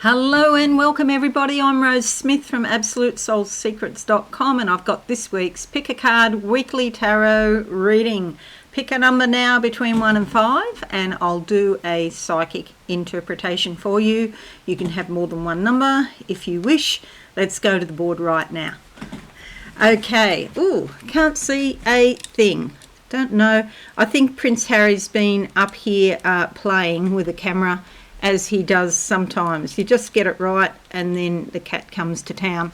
Hello and welcome everybody. I'm Rose Smith from AbsoluteSoulSecrets.com and I've got this week's Pick a Card Weekly Tarot reading. Pick a number now between 1 and 5 and I'll do a psychic interpretation for you. You can have more than one number if you wish. Let's go to the board right now. Okay, can't see a thing. Don't know. I think Prince Harry's been up here playing with a camera as he does sometimes. You just get it right and then the cat comes to town.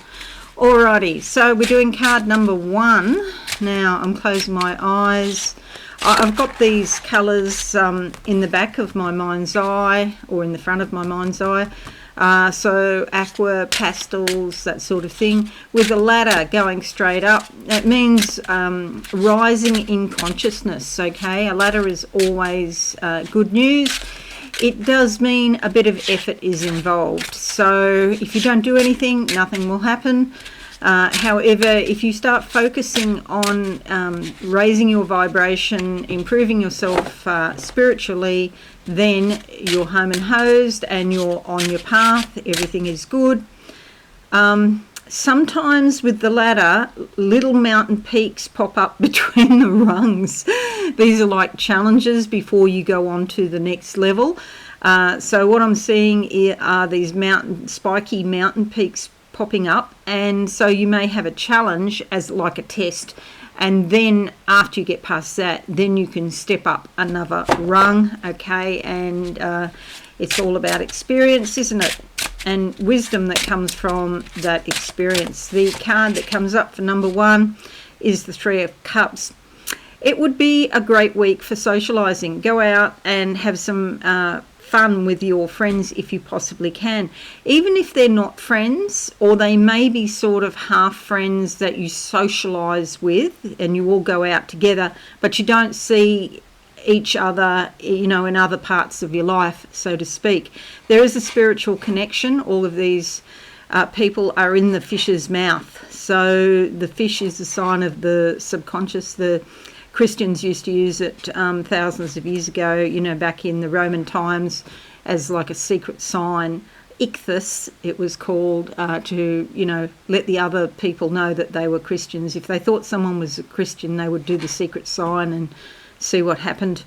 Alrighty, so we're doing card number 1. Now I'm closing my eyes. I've got these colours in the back of my mind's eye or in the front of my mind's eye. So aqua, pastels, that sort of thing, with a ladder going straight up. That means rising in consciousness, okay? A ladder is always good news. It does mean a bit of effort is involved. So if you don't do anything, nothing will happen. However, if you start focusing on raising your vibration, improving yourself spiritually, then you're home and hosed and you're on your path. Everything is good. Sometimes with the ladder, little mountain peaks pop up between the rungs. These are like challenges before you go on to the next level. So what I'm seeing are these spiky mountain peaks popping up, and so you may have a challenge as like a test, and then after you get past that, then you can step up another rung, okay? And it's all about experience, isn't it? And wisdom that comes from that experience. The card that comes up for number 1 is the 3 of Cups. It would be a great week for socializing. Go out and have some fun with your friends if you possibly can. Even if they're not friends, or they may be sort of half friends that you socialize with and you all go out together, but you don't see each other, you know, in other parts of your life, so to speak. There is a spiritual connection. All of these people are in the fish's mouth. So the fish is a sign of the subconscious. The Christians used to use it thousands of years ago, you know, back in the Roman times, as like a secret sign. Ichthus, it was called, to, you know, let the other people know that they were Christians. If they thought someone was a Christian, they would do the secret sign and see what happened.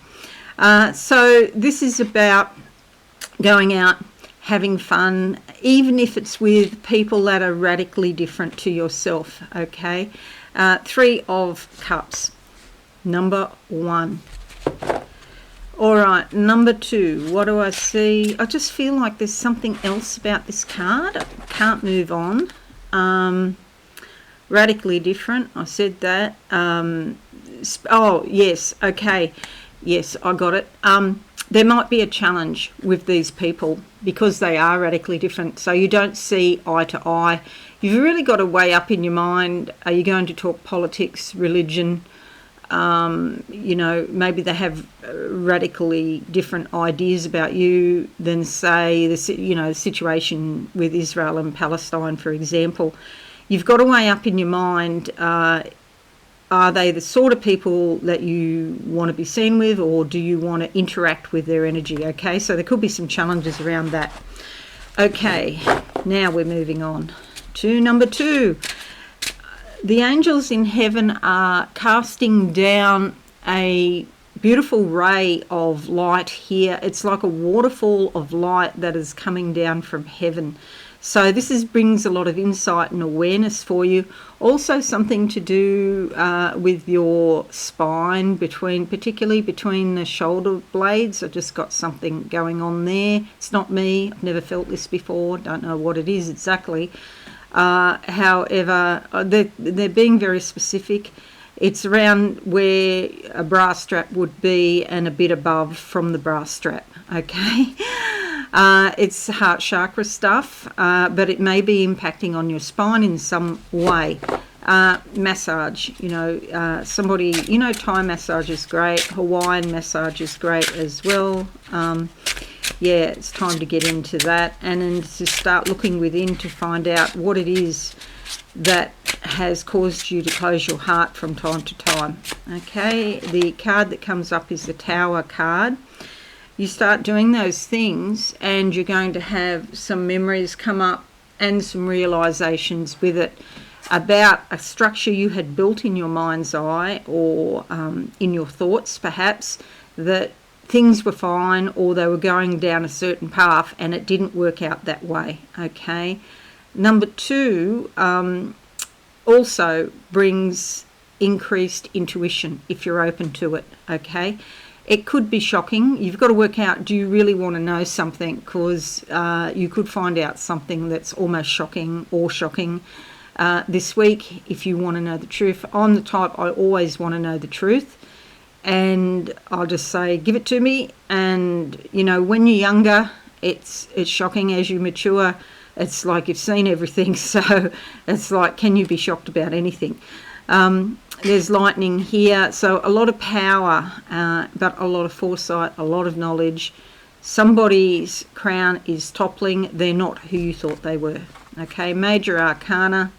So this is about going out, having fun, even if it's with people that are radically different to yourself, okay? 3 of Cups, number 1. All right, number 2, what do I see? I just feel like there's something else about this card. I can't move on. Radically different, I said that. Oh, yes, okay. Yes, I got it. There might be a challenge with these people because they are radically different, so you don't see eye to eye. You've really got to weigh up in your mind, are you going to talk politics, religion? You know, maybe they have radically different ideas about you than, say, the situation with Israel and Palestine, for example. You've got to weigh up in your mind, are they the sort of people that you want to be seen with, or do you want to interact with their energy? Okay, so there could be some challenges around that. Okay, now we're moving on to number 2. The angels in heaven are casting down a beautiful ray of light here. It's like a waterfall of light that is coming down from heaven. So this brings a lot of insight and awareness for you. Also something to do with your spine, particularly between the shoulder blades. I just got something going on there. It's not me. I've never felt this before. Don't know what it is exactly. However, they're being very specific. It's around where a brass strap would be and a bit above from the brass strap, okay? It's heart chakra stuff, but it may be impacting on your spine in some way. Massage, somebody, Thai massage is great. Hawaiian massage is great as well. Yeah, it's time to get into that and then to start looking within to find out what it is that has caused you to close your heart from time to time. Okay, the card that comes up is the Tower card. you start doing those things and you're going to have some memories come up and some realizations with it about a structure you had built in your mind's eye or in your thoughts perhaps, that things were fine or they were going down a certain path and it didn't work out that way, okay? Number 2 also brings increased intuition if you're open to it, okay? It could be shocking. You've got to work out, do you really want to know something? Because you could find out something that's almost shocking or shocking this week if you want to know the truth. I'm the type, I always want to know the truth. And I'll just say, give it to me. And, you know, when you're younger, it's shocking. As you mature, it's like you've seen everything. So it's like, can you be shocked about anything? There's lightning here, so a lot of power, but a lot of foresight, a lot of knowledge. Somebody's crown is toppling. They're not who you thought they were. Okay, major arcana.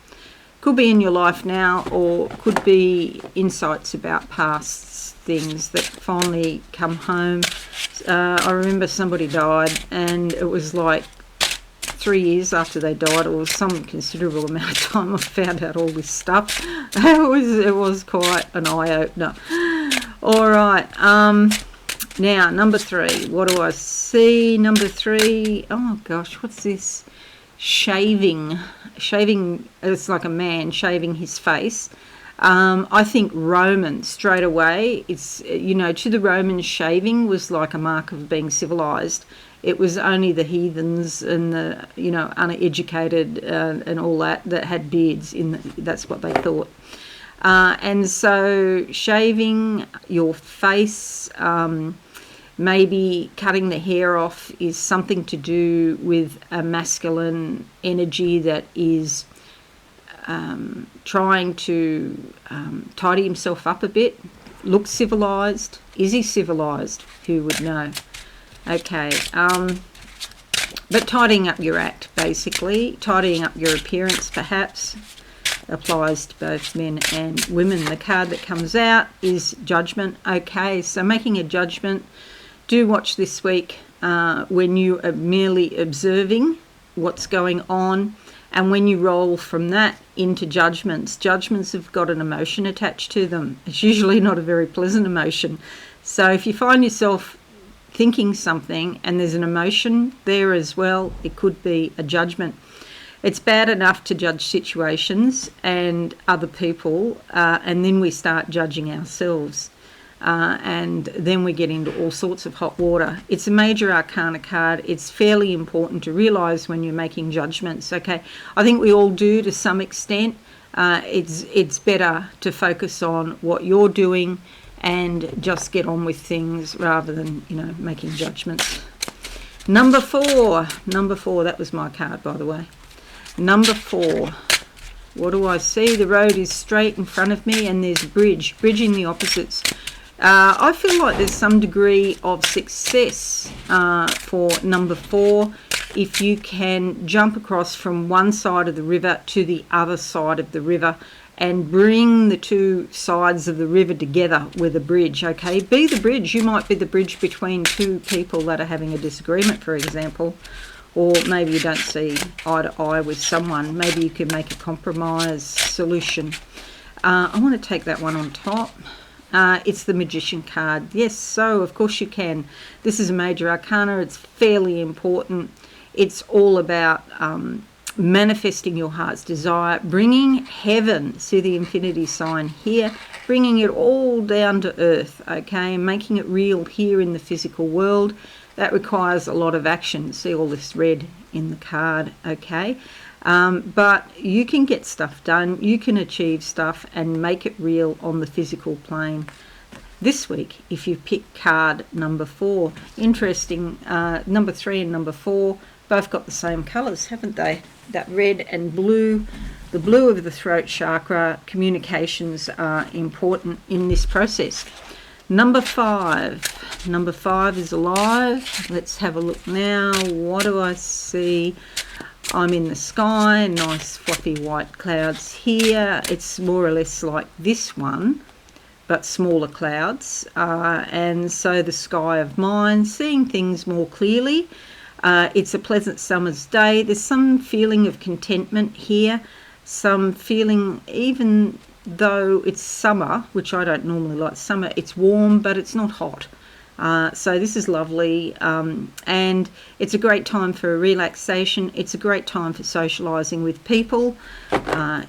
Could be in your life now, or could be insights about past things that finally come home. I remember somebody died, and it was like 3 years after they died, or some considerable amount of time, I found out all this stuff. It was quite an eye-opener. All right, now number 3. What do I see? Number 3, oh gosh, what's this? Shaving, it's like a man shaving his face. I think Roman straight away. It's, you know, to the Romans, shaving was like a mark of being civilized. It was only the heathens and the, you know, uneducated and all that had beards. That's what they thought. And so shaving your face, maybe cutting the hair off, is something to do with a masculine energy that is trying to tidy himself up a bit, look civilized. Is he civilized? Who would know? Okay, but tidying up your act, basically, tidying up your appearance perhaps, applies to both men and women. The card that comes out is Judgment. Okay, so making a judgment. Do watch this week when you are merely observing what's going on, and when you roll from that into judgments. Judgments have got an emotion attached to them. It's usually not a very pleasant emotion. So if you find yourself thinking something and there's an emotion there as well, it could be a judgment. It's bad enough to judge situations and other people, and then we start judging ourselves. And then we get into all sorts of hot water. It's a major arcana card. It's fairly important to realise when you're making judgments. Okay, I think we all do to some extent. It's better to focus on what you're doing and just get on with things rather than, you know, making judgments. Number 4, that was my card, by the way. Number 4, what do I see? The road is straight in front of me and there's a bridge, bridging the opposites. I feel like there's some degree of success for number 4 if you can jump across from one side of the river to the other side of the river and bring the two sides of the river together with a bridge, okay? Be the bridge. You might be the bridge between two people that are having a disagreement, for example, or maybe you don't see eye to eye with someone. Maybe you can make a compromise solution. I want to take that one on top. It's the Magician card. Yes, so of course you can. This is a major arcana. It's fairly important. It's all about manifesting your heart's desire, bringing heaven, see the infinity sign here, bringing it all down to earth, okay, making it real here in the physical world. That requires a lot of action. See all this red in the card, okay? But you can get stuff done, you can achieve stuff and make it real on the physical plane this week if you pick card number 4. Interesting, number 3 and number 4 both got the same colours, haven't they? That red and blue. The blue of the throat chakra. Communications are important in this process. Number 5. Number 5 is alive. Let's have a look now. What do I see? I'm in the sky, nice fluffy white clouds here. It's more or less like this one, but smaller clouds. And so the sky of mind, seeing things more clearly. It's a pleasant summer's day. There's some feeling of contentment here, some feeling, even though it's summer, which I don't normally like summer, it's warm, but it's not hot. So this is lovely, and it's a great time for relaxation. It's a great time for socialising with people,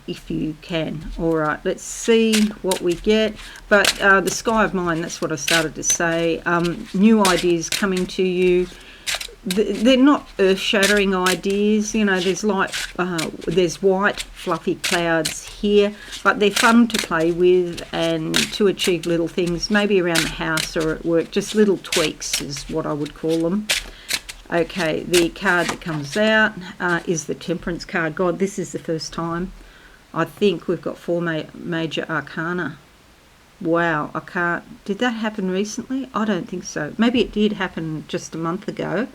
if you can. All right, let's see what we get. But the sky of mind, that's what I started to say. New ideas coming to you. They're not earth-shattering ideas, you know. There's there's white fluffy clouds here, but they're fun to play with and to achieve little things, maybe around the house or at work. Just little tweaks is what I would call them. Okay, the card that comes out is the Temperance card. God, this is the first time I think we've got 4 major arcana. Wow, I can't. Did that happen recently? I don't think so. Maybe it did happen just a month ago,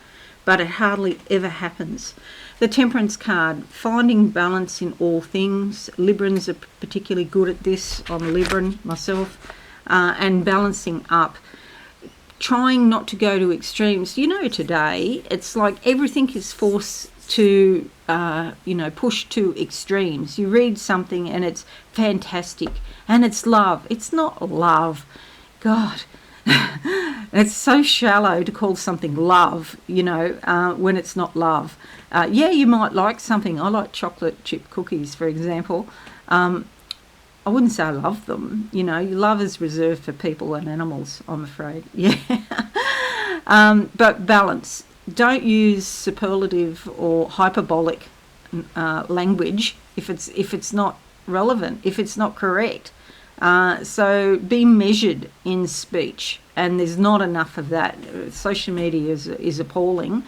but it hardly ever happens. The Temperance card, finding balance in all things. Librans are particularly good at this. I'm a Libran myself. And balancing up. Trying not to go to extremes. You know, today, it's like everything is forced to, push to extremes. You read something and it's fantastic. And it's love. It's not love. God. It's so shallow to call something love, when it's not love. Yeah, you might like something. I like chocolate chip cookies, for example. I wouldn't say I love them. Love is reserved for people and animals, I'm afraid. Yeah. But balance. Don't use superlative or hyperbolic language if it's not relevant, if it's not correct. So be measured in speech, and there's not enough of that. Social media is appalling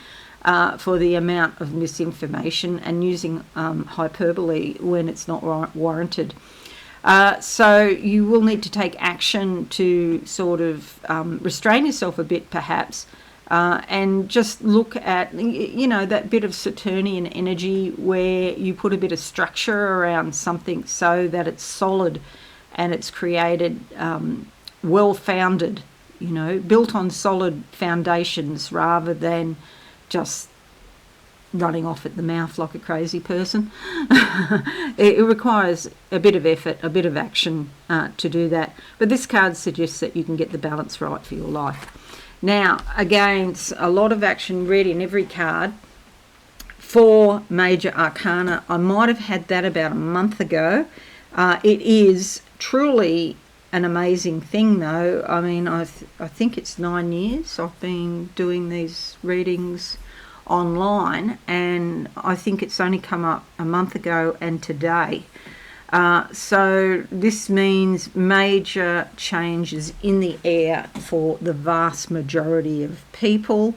for the amount of misinformation and using hyperbole when it's not warranted. So you will need to take action to sort of restrain yourself a bit, perhaps, and just look at, that bit of Saturnian energy where you put a bit of structure around something so that it's solid and it's created well-founded, built on solid foundations rather than just running off at the mouth like a crazy person. It requires a bit of effort, a bit of action to do that. But this card suggests that you can get the balance right for your life. Now, again, it's a lot of action read in every card. 4 major arcana. I might have had that about a month ago. It is truly an amazing thing, though. I mean, I think it's 9 years I've been doing these readings online, and I think it's only come up a month ago and today. So this means major changes in the air for the vast majority of people.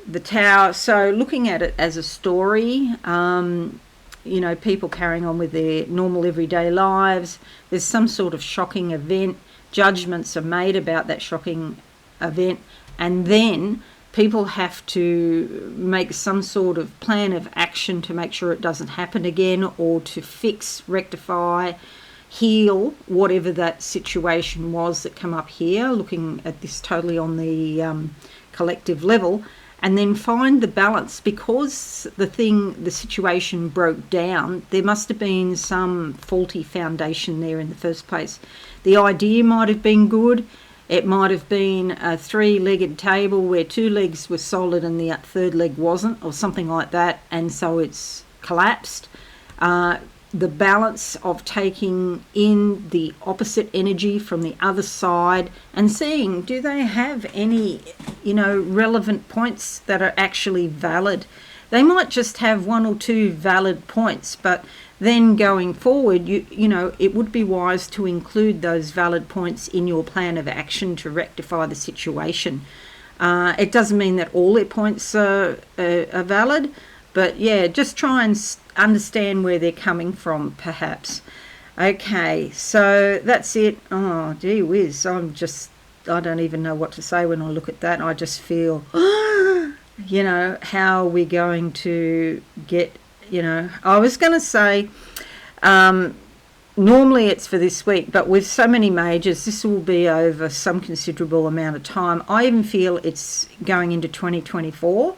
The Tower, so looking at it as a story, people carrying on with their normal everyday lives. There's some sort of shocking event. Judgments are made about that shocking event. And then people have to make some sort of plan of action to make sure it doesn't happen again, or to fix, rectify, heal whatever that situation was that come up here, looking at this totally on the collective level. And then find the balance, because the situation broke down. There must have been some faulty foundation there in the first place. The idea might have been good. It might have been a 3-legged table where 2 legs were solid and the third leg wasn't, or something like that, and so it's collapsed. The balance of taking in the opposite energy from the other side and seeing, do they have any, relevant points that are actually valid? They might just have 1 or 2 valid points, but then going forward, it would be wise to include those valid points in your plan of action to rectify the situation. It doesn't mean that all their points are valid, but yeah, just try and understand where they're coming from, perhaps. Okay, so that's it. Oh, gee whiz, I don't even know what to say when I look at that. I just feel, how are we going to get, I was going to say, normally it's for this week, but with so many majors, this will be over some considerable amount of time. I even feel it's going into 2024.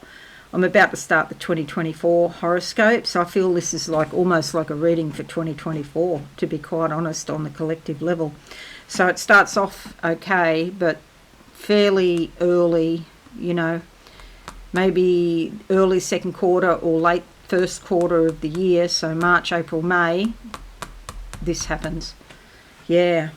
I'm about to start the 2024 horoscope, so I feel this is like almost like a reading for 2024, to be quite honest, on the collective level. So it starts off okay, but fairly early, maybe early second quarter or late first quarter of the year, so March, April, May, this happens. Yeah.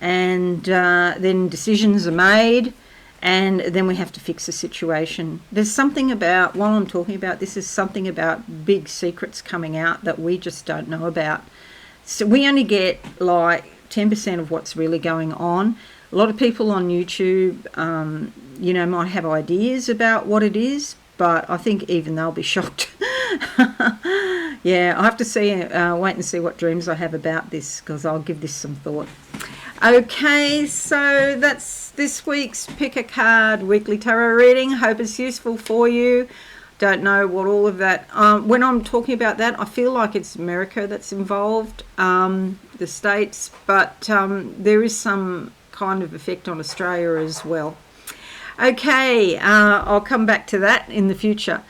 And then decisions are made, and then we have to fix the situation. There's something about, while I'm talking about this, is something about big secrets coming out that we just don't know about. So we only get like 10% of what's really going on. A lot of people on YouTube, might have ideas about what it is, but I think even they'll be shocked. Yeah, I have to wait and see what dreams I have about this, because I'll give this some thought. Okay, so that's this week's Pick a Card weekly tarot reading. Hope it's useful for you. Don't know what all of that, when I'm talking about that, I feel like it's America that's involved, the States, but there is some kind of effect on Australia as well. Okay, I'll come back to that in the future.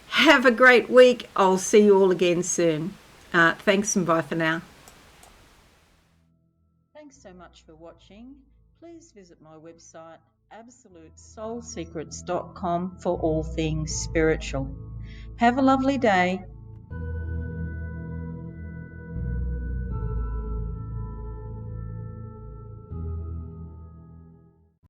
Have a great week. I'll see you all again soon. Thanks and bye for now. Thanks so much for watching. Please visit my website absolutesoulsecrets.com for all things spiritual. Have a lovely day.